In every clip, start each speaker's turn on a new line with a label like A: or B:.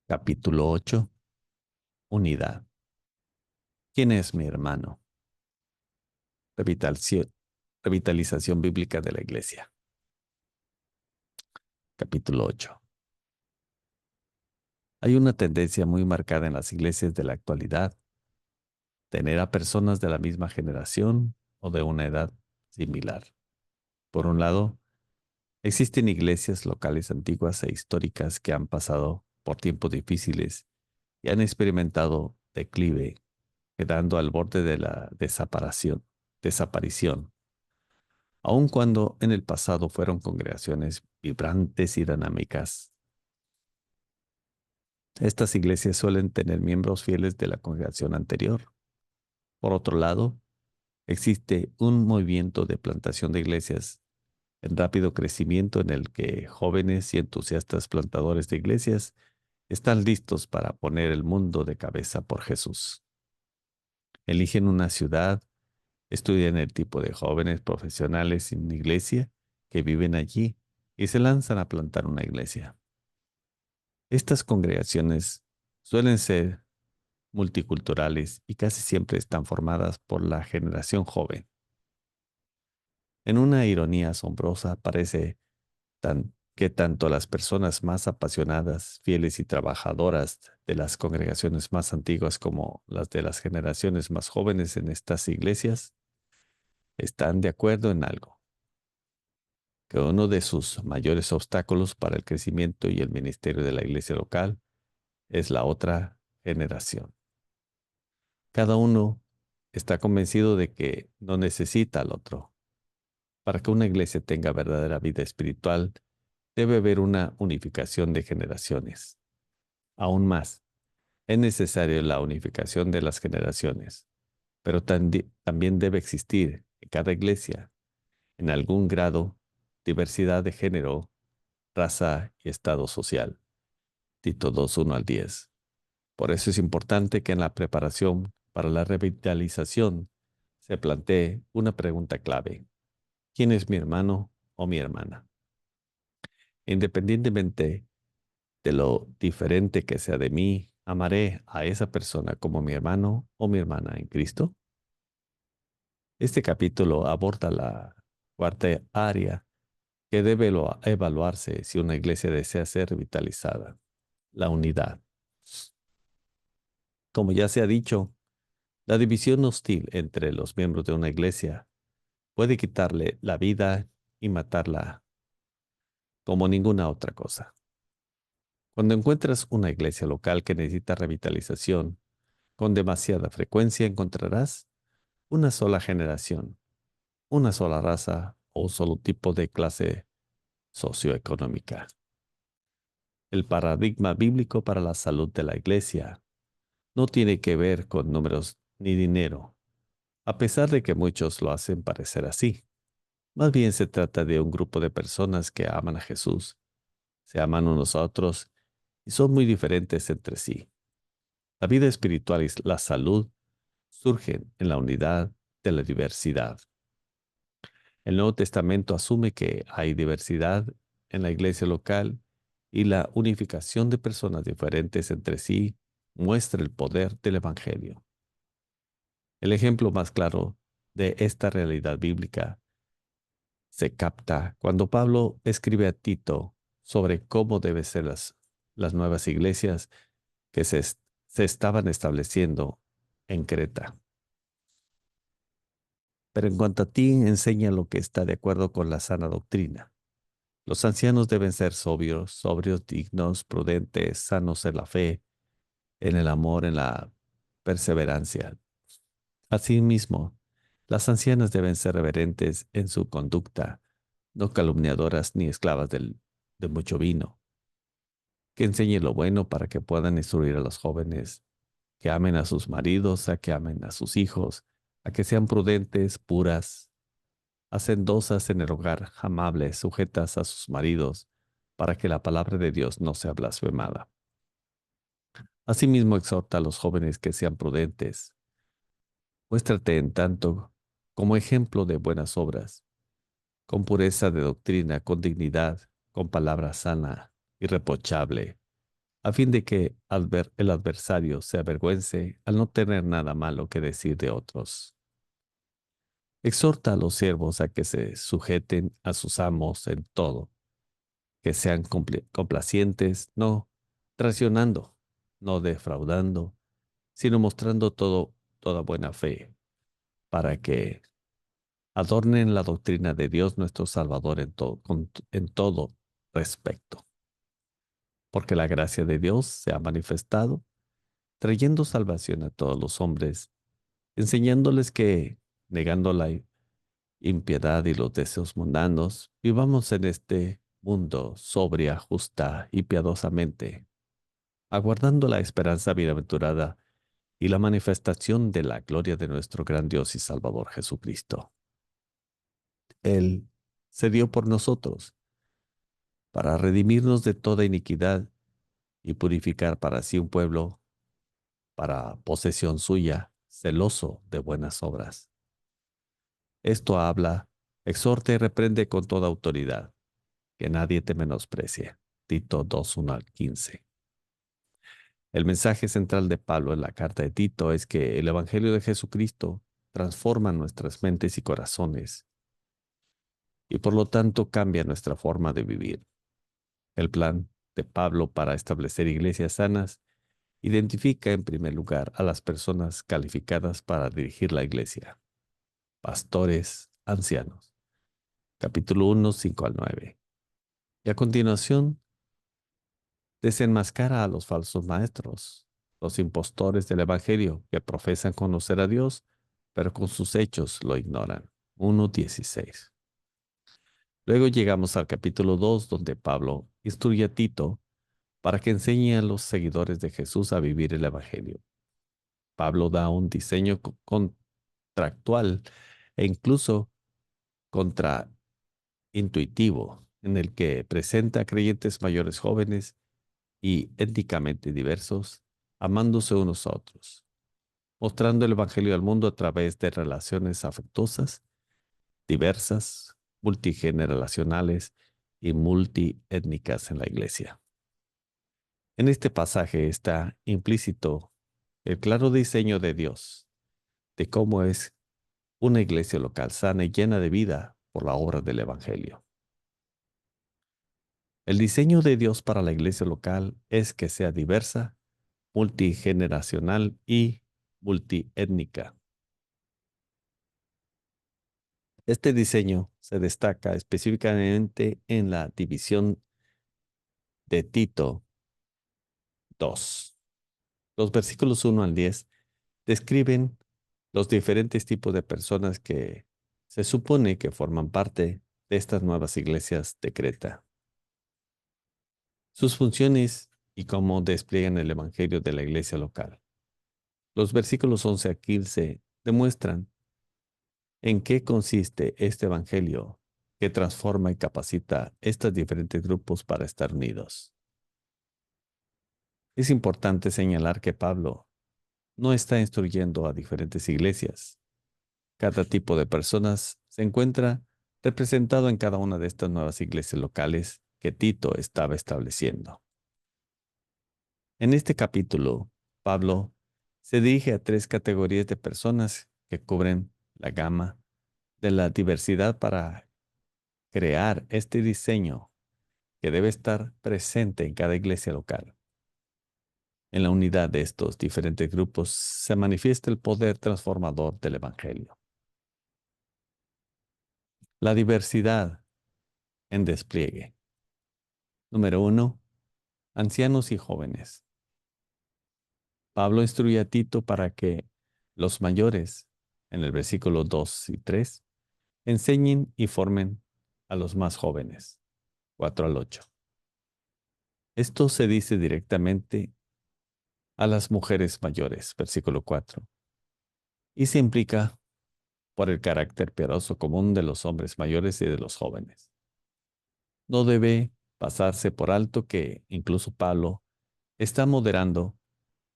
A: Capítulo 8. Unidad. ¿Quién es mi hermano? Revitalización bíblica de la Iglesia. Capítulo 8. Hay una tendencia muy marcada en las iglesias de la actualidad, tener a personas de la misma generación o de una edad similar. Por un lado, existen iglesias locales antiguas e históricas que han pasado por tiempos difíciles y han experimentado declive, quedando al borde de la desaparición, aun cuando en el pasado fueron congregaciones vibrantes y dinámicas. Estas iglesias suelen tener miembros fieles de la congregación anterior. Por otro lado, existe un movimiento de plantación de iglesias en rápido crecimiento en el que jóvenes y entusiastas plantadores de iglesias están listos para poner el mundo de cabeza por Jesús. Eligen una ciudad, estudian el tipo de jóvenes profesionales en iglesia que viven allí y se lanzan a plantar una iglesia. Estas congregaciones suelen ser multiculturales y casi siempre están formadas por la generación joven. En una ironía asombrosa parece que tanto las personas más apasionadas, fieles y trabajadoras de las congregaciones más antiguas como las de las generaciones más jóvenes en estas iglesias están de acuerdo en algo, que uno de sus mayores obstáculos para el crecimiento y el ministerio de la iglesia local es la otra generación. Cada uno está convencido de que no necesita al otro. Para que una iglesia tenga verdadera vida espiritual, debe haber una unificación de generaciones. Aún más, es necesaria la unificación de las generaciones, pero también debe existir en cada iglesia, en algún grado, diversidad de género, raza y estado social. Tito 2:1-10. Por eso es importante que en la preparación para la revitalización se plantee una pregunta clave. ¿Quién es mi hermano o mi hermana? Independientemente de lo diferente que sea de mí, ¿amaré a esa persona como mi hermano o mi hermana en Cristo? Este capítulo aborda la cuarta área que debe evaluarse si una iglesia desea ser revitalizada: la unidad. Como ya se ha dicho, la división hostil entre los miembros de una iglesia puede quitarle la vida y matarla como ninguna otra cosa. Cuando encuentras una iglesia local que necesita revitalización, con demasiada frecuencia encontrarás una sola generación, una sola raza o un solo tipo de clase socioeconómica. El paradigma bíblico para la salud de la iglesia no tiene que ver con números ni dinero, a pesar de que muchos lo hacen parecer así. Más bien se trata de un grupo de personas que aman a Jesús, se aman unos a otros y son muy diferentes entre sí. La vida espiritual y la salud surgen en la unidad de la diversidad. El Nuevo Testamento asume que hay diversidad en la iglesia local y la unificación de personas diferentes entre sí muestra el poder del Evangelio. El ejemplo más claro de esta realidad bíblica se capta cuando Pablo escribe a Tito sobre cómo deben ser las nuevas iglesias que se estaban estableciendo en Creta. Pero en cuanto a ti, enseña lo que está de acuerdo con la sana doctrina. Los ancianos deben ser sobrios, dignos, prudentes, sanos en la fe, en el amor, en la perseverancia. Asimismo, las ancianas deben ser reverentes en su conducta, no calumniadoras ni esclavas de mucho vino. Que enseñe lo bueno para que puedan instruir a los jóvenes, que amen a sus maridos, a que amen a sus hijos, a que sean prudentes, puras, hacendosas en el hogar, amables, sujetas a sus maridos, para que la palabra de Dios no sea blasfemada. Asimismo, exhorta a los jóvenes que sean prudentes. Muéstrate en tanto como ejemplo de buenas obras, con pureza de doctrina, con dignidad, con palabra sana, irreprochable. a fin de que el adversario se avergüence al no tener nada malo que decir de otros. Exhorta a los siervos a que se sujeten a sus amos en todo, que sean complacientes, no traicionando, no defraudando, sino mostrando toda buena fe, para que adornen la doctrina de Dios nuestro Salvador en todo respecto. Porque la gracia de Dios se ha manifestado, trayendo salvación a todos los hombres, enseñándoles que, negando la impiedad y los deseos mundanos, vivamos en este mundo sobria, justa y piadosamente, aguardando la esperanza bienaventurada y la manifestación de la gloria de nuestro gran Dios y Salvador Jesucristo. Él se dio por nosotros, para redimirnos de toda iniquidad y purificar para sí un pueblo, para posesión suya, celoso de buenas obras. Esto habla, exhorta y reprende con toda autoridad, que nadie te menosprecie. Tito 2, 1 al 15. El mensaje central de Pablo en la carta de Tito es que el Evangelio de Jesucristo transforma nuestras mentes y corazones y por lo tanto cambia nuestra forma de vivir. El plan de Pablo para establecer iglesias sanas identifica en primer lugar a las personas calificadas para dirigir la iglesia, pastores, ancianos. Capítulo 1, 5 al 9. Y a continuación, desenmascara a los falsos maestros, los impostores del Evangelio que profesan conocer a Dios, pero con sus hechos lo ignoran. 1:16. Luego llegamos al capítulo 2, donde Pablo instruye a Tito para que enseñe a los seguidores de Jesús a vivir el Evangelio. Pablo da un diseño contractual e incluso contraintuitivo, en el que presenta a creyentes mayores jóvenes y étnicamente diversos, amándose unos a otros, mostrando el Evangelio al mundo a través de relaciones afectuosas, diversas, multigeneracionales y multiétnicas en la iglesia. En este pasaje está implícito el claro diseño de Dios de cómo es una iglesia local sana y llena de vida por la obra del Evangelio. El diseño de Dios para la iglesia local es que sea diversa, multigeneracional y multiétnica. Este diseño se destaca específicamente en la división de Tito 2. Los versículos 1 al 10 describen los diferentes tipos de personas que se supone que forman parte de estas nuevas iglesias de Creta, sus funciones y cómo despliegan el evangelio de la iglesia local. Los versículos 11 a 15 demuestran en qué consiste este evangelio que transforma y capacita estos diferentes grupos para estar unidos. Es importante señalar que Pablo no está instruyendo a diferentes iglesias. Cada tipo de personas se encuentra representado en cada una de estas nuevas iglesias locales que Tito estaba estableciendo. En este capítulo, Pablo se dirige a tres categorías de personas que cubren la gama de la diversidad para crear este diseño que debe estar presente en cada iglesia local. En la unidad de estos diferentes grupos se manifiesta el poder transformador del Evangelio. La diversidad en despliegue. Número 1. Ancianos y jóvenes. Pablo instruye a Tito para que los mayores, en el versículo 2 y 3, enseñen y formen a los más jóvenes. 4 al 8. Esto se dice directamente a las mujeres mayores, versículo 4, y se implica por el carácter piadoso común de los hombres mayores y de los jóvenes. No debe pasarse por alto que incluso Pablo está moderando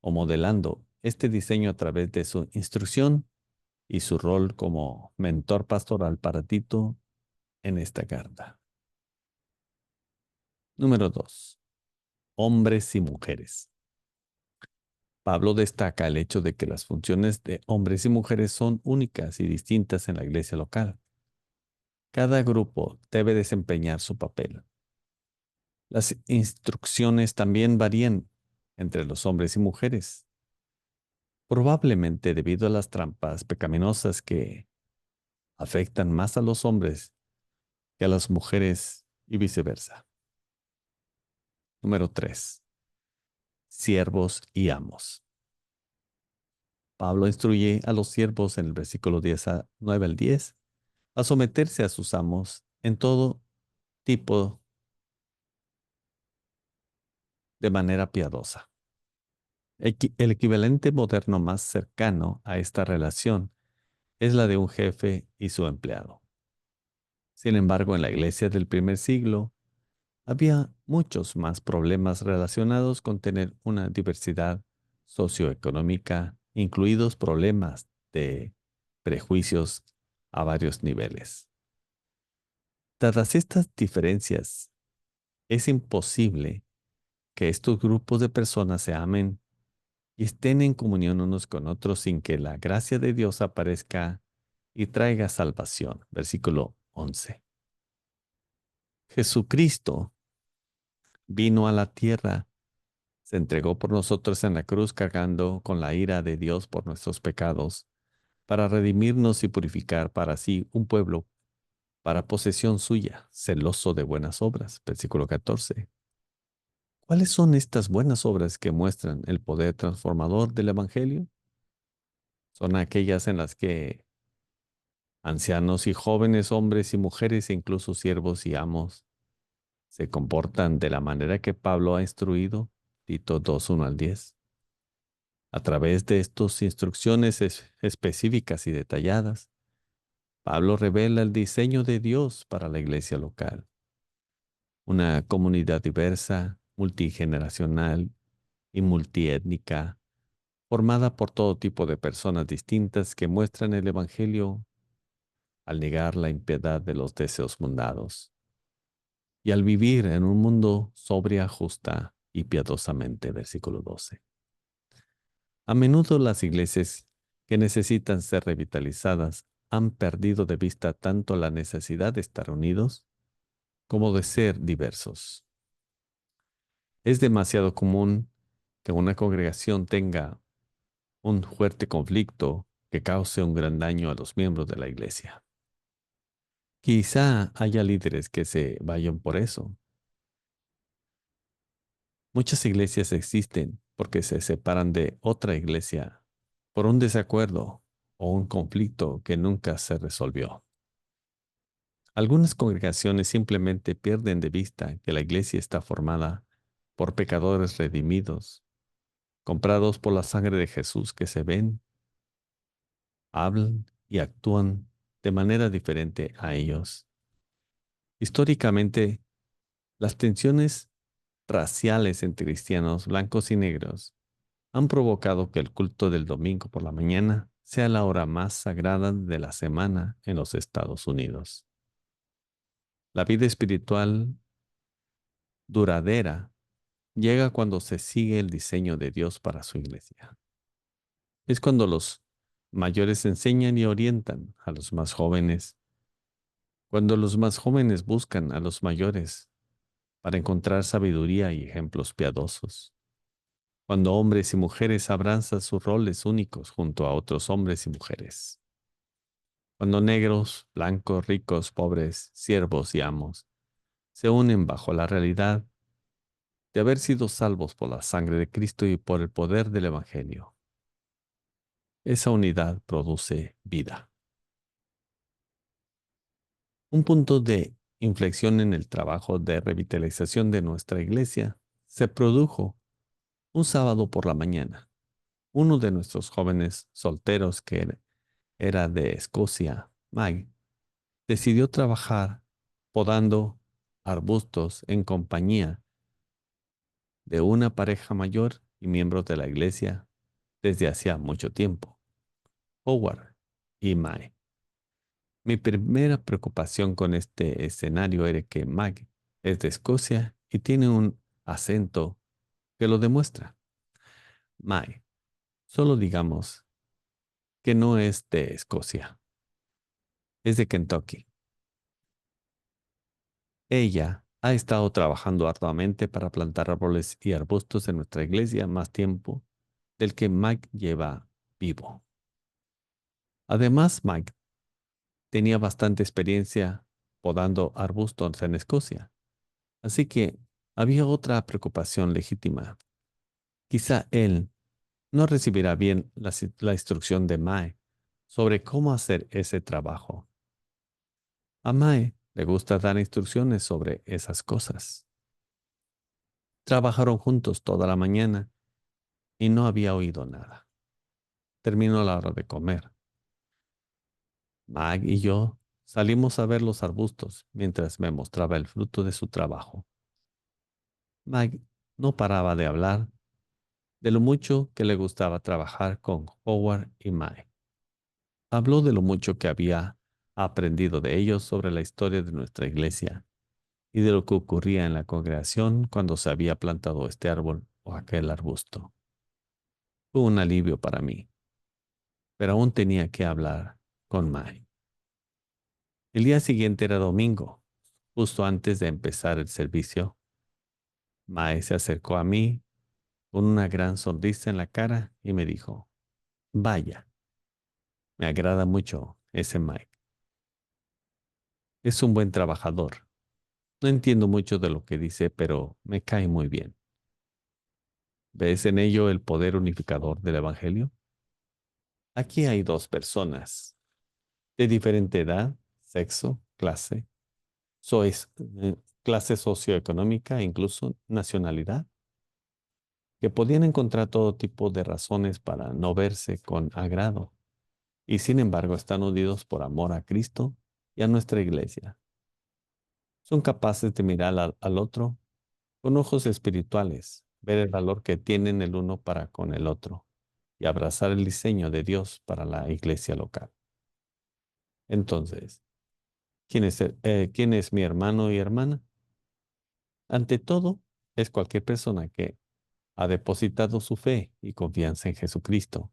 A: o modelando este diseño a través de su instrucción y su rol como mentor pastoral para Tito en esta carta. Número 2. hombres y mujeres. Pablo destaca el hecho de que las funciones de hombres y mujeres son únicas y distintas en la iglesia local. Cada grupo debe desempeñar su papel. Las instrucciones también varían entre los hombres y mujeres, probablemente debido a las trampas pecaminosas que afectan más a los hombres que a las mujeres y viceversa. Número 3. Siervos y amos. Pablo instruye a los siervos en el versículo 9 al 10 a someterse a sus amos en todo tipo de manera piadosa. El equivalente moderno más cercano a esta relación es la de un jefe y su empleado. Sin embargo, en la iglesia del primer siglo había muchos más problemas relacionados con tener una diversidad socioeconómica, incluidos problemas de prejuicios a varios niveles. Dadas estas diferencias, es imposible que estos grupos de personas se amen y estén en comunión unos con otros sin que la gracia de Dios aparezca y traiga salvación. Versículo 11. Jesucristo vino a la tierra, se entregó por nosotros en la cruz cargando con la ira de Dios por nuestros pecados, para redimirnos y purificar para sí un pueblo para posesión suya, celoso de buenas obras. Versículo 14. ¿Cuáles son estas buenas obras que muestran el poder transformador del Evangelio? Son aquellas en las que ancianos y jóvenes, hombres y mujeres, e incluso siervos y amos, se comportan de la manera que Pablo ha instruido, Tito 2, 1 al 10. A través de estas instrucciones específicas y detalladas, Pablo revela el diseño de Dios para la iglesia local, una comunidad diversa, multigeneracional y multiétnica, formada por todo tipo de personas distintas que muestran el Evangelio al negar la impiedad de los deseos mundanos y al vivir en un mundo sobria, justa y piadosamente. Versículo 12. A menudo las iglesias que necesitan ser revitalizadas han perdido de vista tanto la necesidad de estar unidos como de ser diversos. Es demasiado común que una congregación tenga un fuerte conflicto que cause un gran daño a los miembros de la iglesia. Quizá haya líderes que se vayan por eso. Muchas iglesias existen porque se separan de otra iglesia por un desacuerdo o un conflicto que nunca se resolvió. Algunas congregaciones simplemente pierden de vista que la iglesia está formada por pecadores redimidos, comprados por la sangre de Jesús, que se ven, hablan y actúan de manera diferente a ellos. Históricamente, las tensiones raciales entre cristianos blancos y negros han provocado que el culto del domingo por la mañana sea la hora más sagrada de la semana en los Estados Unidos. La vida espiritual duradera llega cuando se sigue el diseño de Dios para su iglesia. Es cuando los mayores enseñan y orientan a los más jóvenes, cuando los más jóvenes buscan a los mayores para encontrar sabiduría y ejemplos piadosos, cuando hombres y mujeres abrazan sus roles únicos junto a otros hombres y mujeres, cuando negros, blancos, ricos, pobres, siervos y amos se unen bajo la realidad de haber sido salvos por la sangre de Cristo y por el poder del Evangelio. Esa unidad produce vida. Un punto de inflexión en el trabajo de revitalización de nuestra iglesia se produjo un sábado por la mañana. Uno de nuestros jóvenes solteros, que era de Escocia, Mike, decidió trabajar podando arbustos en compañía de una pareja mayor y miembros de la iglesia desde hacía mucho tiempo, Howard y Mae. Mi primera preocupación con este escenario era que Mike es de Escocia y tiene un acento que lo demuestra. Mae, solo digamos que no es de Escocia, es de Kentucky. Ella ha estado trabajando arduamente para plantar árboles y arbustos en nuestra iglesia más tiempo del que Mike lleva vivo. Además, Mike tenía bastante experiencia podando arbustos en Escocia, así que había otra preocupación legítima. Quizá él no recibirá bien la instrucción de Mae sobre cómo hacer ese trabajo. A Mae le gusta dar instrucciones sobre esas cosas. Trabajaron juntos toda la mañana y no había oído nada. Terminó la hora de comer. Mag y yo salimos a ver los arbustos mientras me mostraba el fruto de su trabajo. Mag no paraba de hablar de lo mucho que le gustaba trabajar con Howard y Mae. Habló de lo mucho que había aprendido de ellos sobre la historia de nuestra iglesia y de lo que ocurría en la congregación cuando se había plantado este árbol o aquel arbusto. Fue un alivio para mí, pero aún tenía que hablar con Mae. El día siguiente era domingo, justo antes de empezar el servicio. Mae se acercó a mí con una gran sonrisa en la cara y me dijo, vaya, me agrada mucho ese Mike. Es un buen trabajador. No entiendo mucho de lo que dice, pero me cae muy bien. ¿Ves en ello el poder unificador del Evangelio? Aquí hay dos personas de diferente edad, sexo, clase, sois, clase socioeconómica e incluso nacionalidad, que podían encontrar todo tipo de razones para no verse con agrado, y sin embargo están unidos por amor a Cristo y a nuestra iglesia. Son capaces de mirar al otro con ojos espirituales, ver el valor que tienen el uno para con el otro y abrazar el diseño de Dios para la iglesia local. Entonces, ¿quién es mi hermano y hermana? Ante todo, es cualquier persona que ha depositado su fe y confianza en Jesucristo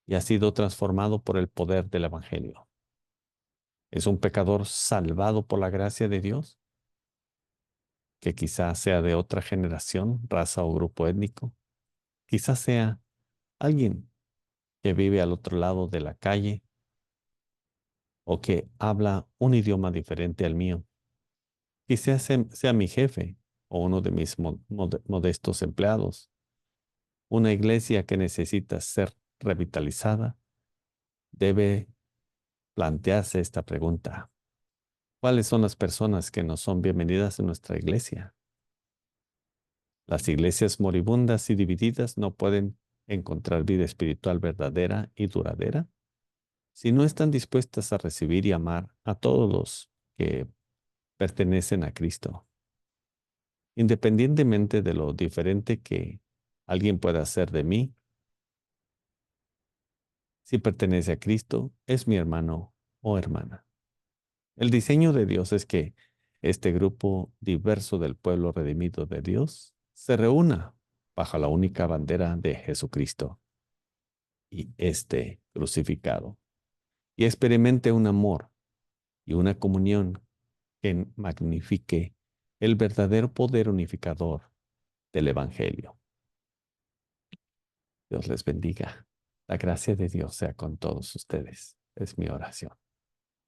A: y ha sido transformado por el poder del Evangelio. Es un pecador salvado por la gracia de Dios, que quizás sea de otra generación, raza o grupo étnico. Quizás sea alguien que vive al otro lado de la calle o que habla un idioma diferente al mío. Quizás sea mi jefe o uno de mis modestos empleados. Una iglesia que necesita ser revitalizada debe plantearse esta pregunta. ¿Cuáles son las personas que no son bienvenidas en nuestra iglesia? Las iglesias moribundas y divididas no pueden encontrar vida espiritual verdadera y duradera si no están dispuestas a recibir y amar a todos los que pertenecen a Cristo, independientemente de lo diferente que alguien pueda ser de mí. Si pertenece a Cristo, es mi hermano o hermana. El diseño de Dios es que este grupo diverso del pueblo redimido de Dios se reúna bajo la única bandera de Jesucristo y este crucificado, y experimente un amor y una comunión que magnifique el verdadero poder unificador del Evangelio. Dios les bendiga. La gracia de Dios sea con todos ustedes. Es mi oración.